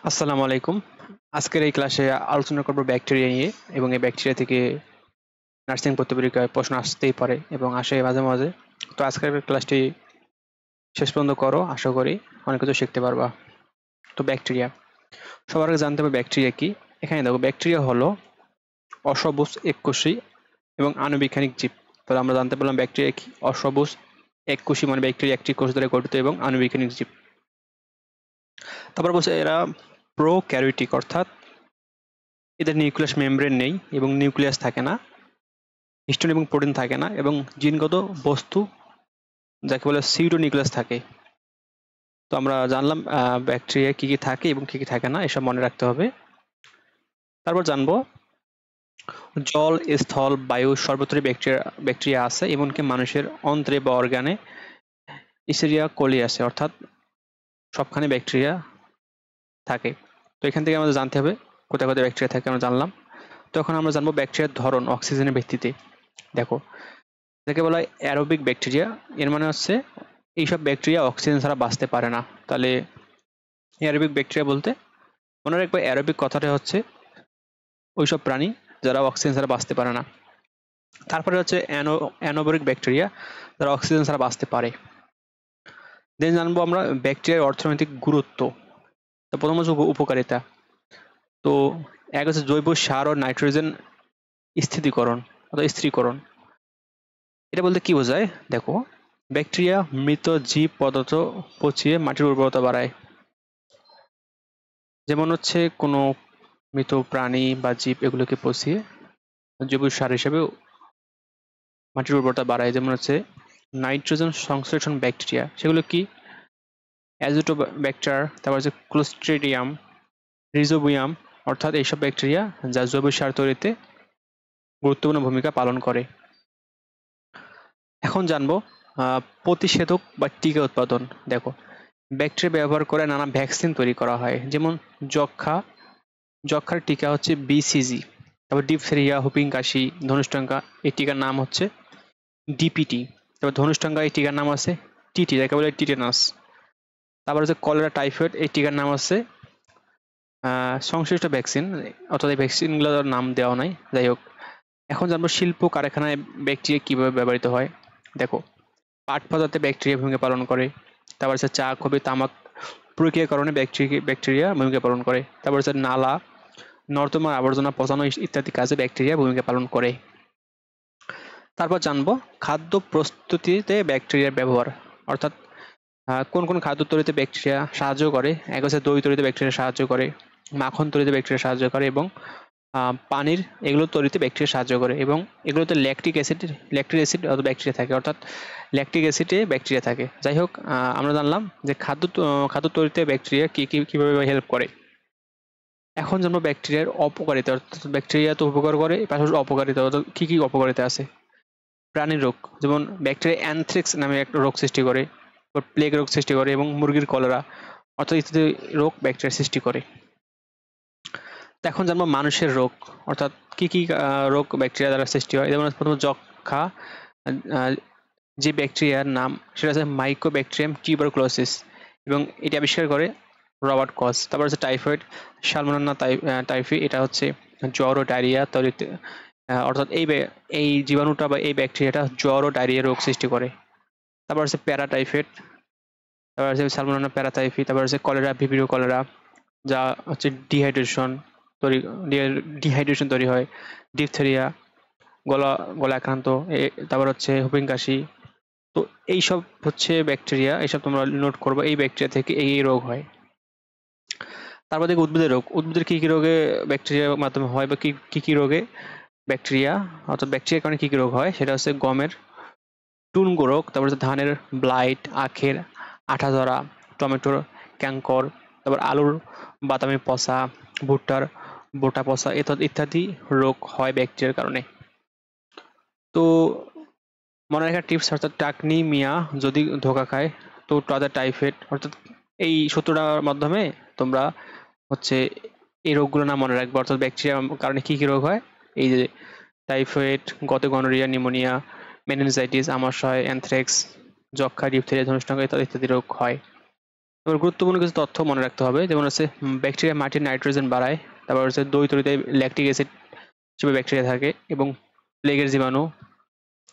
আসসালামু আলাইকুম। আজকের এই ক্লাসে আলোচনা করব ব্যাকটেরিয়া নিয়ে এবং এই ব্যাকটেরিয়া থেকে নার্সিং ভর্তি পরীক্ষায় প্রশ্ন আসতেই পারে এবং আসে মাঝে মাঝে। তো আজকের ক্লাসটি শেষ পর্যন্ত করো, আশা করি অনেক কিছু শিখতে পারবা। তো ব্যাকটেরিয়া সবার আগে জানতে হবে ব্যাকটেরিয়া কি। এখানে দেখো, ব্যাকটেরিয়া হলো অসবুজ এককোষী এবং আণুবৈজ্ঞানিক জীব। তাহলে আমরা জানতে পারলাম ব্যাকটেরিয়া কি। অসবুজ এককোষী মানে ব্যাকটেরিয়া একটি কোষ দ্বারা গঠিত এবং আণুবৈজ্ঞানিক জীব। তারপর বলছে এরা প্রোক্যারিওটিক, অর্থাৎ এদের নিউক্লিয়াস মেমব্রেন নেই এবং নিউক্লিয়াস থাকে না, হিস্টোন এবং প্রোটিন থাকে না এবং জিনগত বস্তু যাকে বলে সিউডো নিউক্লিয়াস থাকে। তো আমরা জানলাম ব্যাকটেরিয়া কি কি থাকে এবং কি কি থাকে না, এসব মনে রাখতে হবে। তারপর জানবো জল, স্থল, বায়ু সর্বত্রই ব্যাকটেরিয়া আছে, এমনকি মানুষের অন্ত্রে বা অর্গানে ইসেরিয়া কোলি আছে, অর্থাৎ সবখানে ব্যাকটেরিয়া থাকে। তো এখান থেকে আমাদের জানতে হবে কোথায় কোথায় ব্যাকটেরিয়া থাকে আমরা জানলাম। তো এখন আমরা জানবো ব্যাকটেরিয়ার ধরন অক্সিজেনের ভিত্তিতে। দেখো, যাকে বলা হয় অ্যারোবিক ব্যাকটেরিয়া, এর মানে হচ্ছে এইসব ব্যাকটেরিয়া অক্সিজেন ছাড়া বাঁচতে পারে না। তাহলে অ্যারোবিক ব্যাকটেরিয়া বলতে মনে রাখবে, অ্যারোবিক কথাটা হচ্ছে ওইসব প্রাণী যারা অক্সিজেন ছাড়া বাঁচতে পারে না। তারপরে হচ্ছে অ্যানোবরিক ব্যাকটেরিয়া, যারা অক্সিজেন ছাড়া বাঁচতে পারে। দেন জানবো আমরা ব্যাকটেরিয়ার অর্থনৈতিক গুরুত্ব। তো প্রথম হচ্ছে উপকারিতা। তো এক হচ্ছে জৈব সার ও নাইট্রোজেন স্থিতিকরণ অথবা স্থিরীকরণ। এটা বলতে কি বোঝায়? দেখো, ব্যাকটেরিয়া মৃত জীব পদার্থ পচিয়ে মাটির উর্বরতা বাড়ায়। যেমন হচ্ছে কোনো মৃত প্রাণী বা জীব এগুলোকে পচিয়ে জৈব সার হিসেবে মাটির উর্বরতা বাড়ায়। যেমন হচ্ছে নাইট্রোজেন সংশ্লেষণ ব্যাকটেরিয়া, সেগুলো কি? অ্যাজিটোব্যাক্টার, তারপর হচ্ছে ক্লোস্ট্রিডিয়াম, রিজোবিয়াম, অর্থাৎ এইসব ব্যাকটেরিয়া যা জৈব সার তৈরিতে গুরুত্বপূর্ণ ভূমিকা পালন করে। এখন জানবো প্রতিষেধক বা টিকা উৎপাদন। দেখো, ব্যাকটেরিয়া ব্যবহার করে নানা ভ্যাকসিন তৈরি করা হয়। যেমন যক্ষার টিকা হচ্ছে বিসিজি, তারপর ডিপথেরিয়া, হুপিং কাশি, ধনুষ্টঙ্কা, এই টিকার নাম হচ্ছে ডিপিটি। তারপর ধনুষ্টঙ্কা, এই টিকার নাম আছে টিটি, যাকে বলে টিটেনাস। তারপর হচ্ছে কলেরা, টাইফয়েড, এই টিকার নাম আছে সংশ্লিষ্ট ভ্যাকসিন, অর্থাৎ এই ভ্যাকসিনগুলোর নাম দেওয়া নাই। যাই হোক, এখন জানবো শিল্প কারখানায় ব্যাকটেরিয়া কিভাবে ব্যবহৃত হয়। দেখো, পাট পদার্থে ব্যাকটেরিয়া ভূমিকা পালন করে। তারপর হচ্ছে চা, কফি, তামাক প্রক্রিয়াকরণে ব্যাকটেরিয়া ভূমিকা পালন করে। তারপর হচ্ছে নালা নর্দমার আবর্জনা পচানো ইত্যাদি কাজে ব্যাকটেরিয়া ভূমিকা পালন করে। তারপর জানবো খাদ্য প্রস্তুতিতে ব্যাকটেরিয়ার ব্যবহার, অর্থাৎ কোন কোন খাদ্য তৈরিতে ব্যাকটেরিয়া সাহায্য করে। এক হচ্ছে দই তৈরিতে ব্যাকটেরিয়া সাহায্য করে, মাখন তৈরিতে ব্যাকটেরিয়া সাহায্য করে এবং পানির এগুলো তৈরিতে ব্যাকটেরিয়া সাহায্য করে এবং এগুলোতে ল্যাকটিক অ্যাসিড অথবা ব্যাকটেরিয়া থাকে, অর্থাৎ ল্যাকটিক অ্যাসিডে ব্যাকটেরিয়া থাকে। যাই হোক, আমরা জানলাম যে খাদ্য তৈরিতে ব্যাকটেরিয়া কিভাবে হেল্প করে। এখন জানবো ব্যাকটেরিয়ার অপকারিতা, অর্থাৎ ব্যাকটেরিয়া তো উপকার করে, পাশাপাশি অপকারিতা, অর্থাৎ কি অপকারিতা আছে। প্রাণীর রোগ, যেমন ব্যাকটেরিয়া অ্যানথ্রাক্স নামে একটা রোগ সৃষ্টি করে, প্লেগ রোগ সৃষ্টি করে এবং মুরগির কলেরা, অর্থাৎ ইত্যাদি রোগ ব্যাকটেরিয়া সৃষ্টি করে। এখন জানবো মানুষের রোগ, অর্থাৎ কি রোগ ব্যাকটেরিয়া দ্বারা সৃষ্টি হয়। যেমন প্রথমে যক্ষা, আহ, যে ব্যাকটেরিয়ার নাম সেটা হচ্ছে মাইকোব্যাকটেরিয়াম টিউবারকুলোসিস এবং এটি আবিষ্কার করে রবার্ট কজ। তারপর হচ্ছে টাইফয়েড, সালমোনেলা টাইফি, এটা হচ্ছে জ্বর ও ডায়রিয়া তৈরিতে, অর্থাৎ এই জীবাণুটা বা এই ব্যাকটেরিয়াটা জ্বর ও ডায়রিয়া রোগ সৃষ্টি করে। তারপর হচ্ছে প্যারাটাইফয়েড, তারপর হচ্ছে সালমোনেলা প্যারাটাইফি, তারপর হচ্ছে কলেরা, ভিভিরিও কলেরা, যা হচ্ছে তৈরি ডিহাইড্রেশন তৈরি হয়। ডিপথেরিয়া, গলা গলা আক্রান্ত, তারপর হচ্ছে হুপিং কাশি। তো এইসব হচ্ছে ব্যাকটেরিয়া, এইসব তোমরা নোট করবে, এই ব্যাকটেরিয়া থেকে এই রোগ হয়। তারপর দেখো উদ্ভিদের রোগ, উদ্ভিদের কি রোগে ব্যাকটেরিয়ার মাধ্যমে হয় বা কি রোগে ব্যাকটেরিয়া, অর্থাৎ ব্যাকটেরিয়ার কারণে কি রোগ হয়, সেটা হচ্ছে গমের টুনগো রোগ, তারপর হচ্ছে ধানের ব্লাইট, আখের আঠা ধরা, টমেটোর ক্যাঙ্কর, তারপর আলুর বাদামি পচা, ভুট্টার বোটা পচা ইত্যাদি রোগ হয় ব্যাকটেরিয়ার কারণে। তো মনে রাখার টিপস, অর্থাৎ টাকনি মিয়া যদি ধোকা খায় তো তাদের টাইফয়েড, অর্থাৎ এই সূত্রটার মাধ্যমে তোমরা হচ্ছে এই রোগগুলো না মনে রাখবে, অর্থাৎ ব্যাকটেরিয়ার কারণে কি রোগ হয়। এই যে টাইফয়েড, গনোরিয়া, নিউমোনিয়া, মেনিনজাইটিস, আমাশয়, অ্যানথ্রাক্স, যক্ষা, ডিপথেরিয়া, ধনুষ্টঙ্গ ইত্যাদি ইত্যাদি রোগ হয়। তারপর গুরুত্বপূর্ণ কিছু তথ্য মনে রাখতে হবে, যেমন হচ্ছে ব্যাকটেরিয়া মাটির নাইট্রোজেন বাড়ায়, তারপর হচ্ছে দই তৈরিতে ল্যাকটিক অ্যাসিড হিসেবে ব্যাকটেরিয়া থাকে, এবং প্লেগের জীবাণু,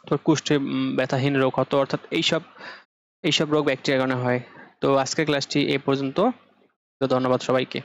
তারপর কুষ্ঠে ব্যথাহীন রোগ হতো, অর্থাৎ এইসব রোগ ব্যাকটেরিয়ার কারণে হয়। তো আজকের ক্লাসটি এ পর্যন্ত। তো ধন্যবাদ সবাইকে।